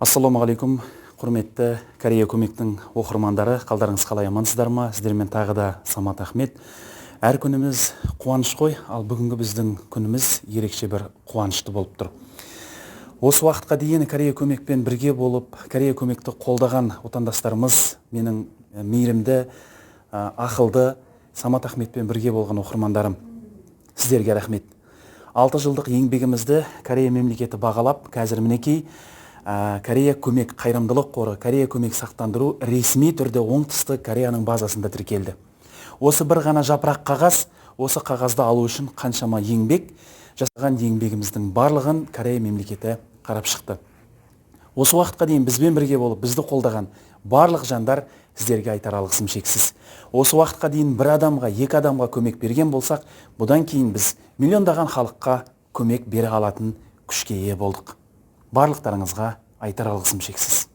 Ассалаумағалейкум, құрметті Корея көмектің оқырмандары, қалдарыңыз қалай, амансыздар ма? Сіздермен тағы да Самат Ахмет. Әр күніміз қуаныш қой, ал бүгінгі біздің күніміз ерекше бір қуанышты болып тұр. Осы уақытқа дейін Корея көмекпен бірге болып, Корея көмекті қолдаған отандастарымыз, менің мейірімді, ақылды Самат Ахметпен бірге болған оқырмандарым, сіздерге рахмет. 6 жылдық еңбегімізді Корея мемлекеті бағалап, қазір мінекей Корея көмек қайырымдылық қоры, Корея көмек сақтандыру ресми түрде оңтүстік Кореяның базасында тіркелді. Осы бір ғана жапырақ қағаз, осы қағазды алу үшін қаншама еңбек, жасаған еңбегіміздің барлығын Корея мемлекеті қарап шықты. Осы уақытқа дейін бізбен бірге болып, бізді қолдаған барлық жандар сіздерге айтар алғысым шексіз. Осы уақытқа дейін бір адамға, екі адамға көмек берген болсақ, бұдан кейін біз миллиондаған халыққа көмек бере алатын күшке ие болдық. Барлықтарыңызға айтар алғысым шексіз.